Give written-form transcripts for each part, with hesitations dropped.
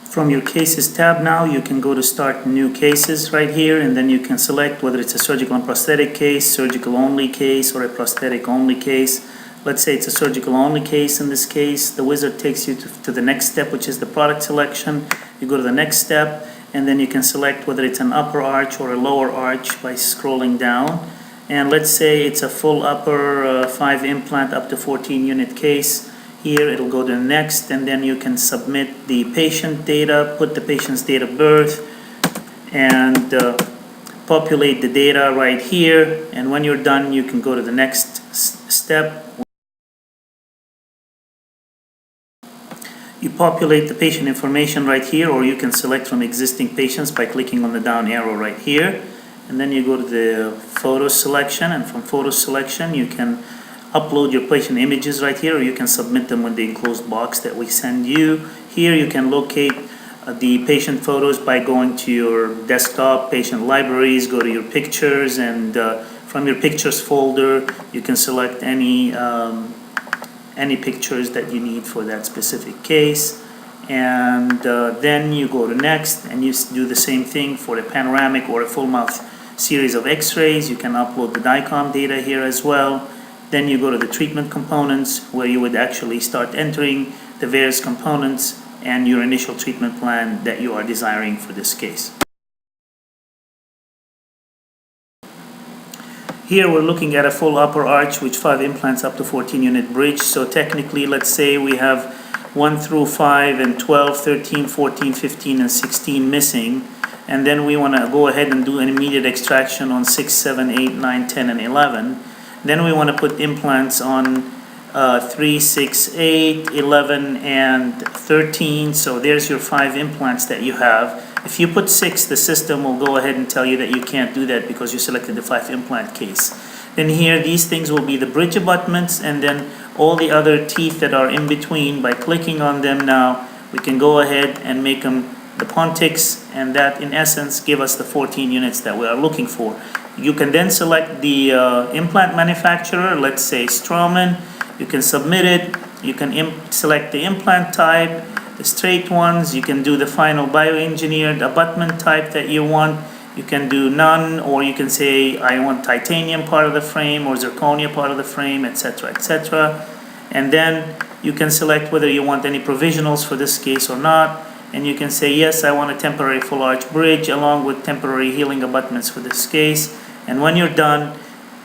From your cases tab now, you can go to start new cases right here, and then you can select whether it's a surgical and prosthetic case, surgical only case, or a prosthetic only case. Let's say it's a surgical only case in this case. The wizard takes you to the next step, which is the product selection. You go to the next step, and then you can select whether it's an upper arch or a lower arch by scrolling down. And let's say it's a full upper 5 implant up to 14 unit case. Here it'll go to the next, and then you can submit the patient data, put the patient's date of birth, and populate the data right here. And when you're done, you can go to the next step. You populate the patient information right here, or you can select from existing patients by clicking on the down arrow right here. And then you go to the photo selection, and from photo selection you can upload your patient images right here, or you can submit them with the enclosed box that we send you. Here you can locate the patient photos by going to your desktop, patient libraries, go to your pictures, and from your pictures folder you can select any pictures that you need for that specific case. And then you go to next, and you do the same thing for a panoramic or a full mouth series of x-rays. You can upload the DICOM data here as well. Then you go to the treatment components, where you would actually start entering the various components and your initial treatment plan that you are desiring for this case. Here we're looking at a full upper arch with 5 implants up to 14 unit bridge. So technically, let's say we have 1 through 5 and 12, 13, 14, 15, and 16 missing. And then we want to go ahead and do an immediate extraction on 6, 7, 8, 9, 10, and 11. Then we want to put implants on 3, 6, 8, 11, and 13. So there's your 5 implants that you have. If you put 6, the system will go ahead and tell you that you can't do that because you selected the 5 implant case. Then here, these things will be the bridge abutments, and then all the other teeth that are in between. By clicking on them now, we can go ahead and make them the pontics, and that in essence give us the 14 units that we are looking for. You can then select the implant manufacturer, let's say Straumann. You can submit it. You can select the implant type, the straight ones. You can do the final bioengineered abutment type that you want. You can do none, or you can say I want titanium part of the frame or zirconia part of the frame, etc., etc. And then you can select whether you want any provisionals for this case or not. And you can say, yes, I want a temporary full arch bridge along with temporary healing abutments for this case. And when you're done,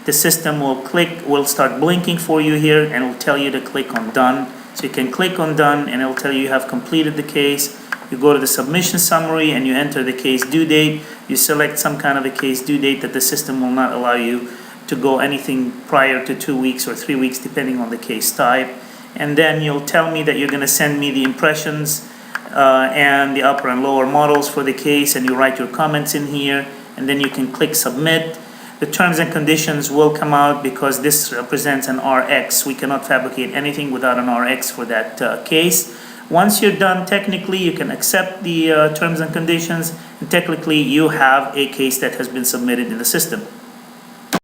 the system will start blinking for you here, and will tell you to click on done. So you can click on done, and it'll tell you have completed the case. You go to the submission summary, and you enter the case due date. You select some kind of a case due date that the system will not allow you to go anything prior to 2 weeks or 3 weeks, depending on the case type. And then you'll tell me that you're going to send me the impressions and the upper and lower models for the case, and you write your comments in here, and then you can click submit. The terms and conditions will come out because this represents an RX. We cannot fabricate anything without an RX for that case. Once you're done, technically you can accept the terms and conditions, and technically you have a case that has been submitted in the system.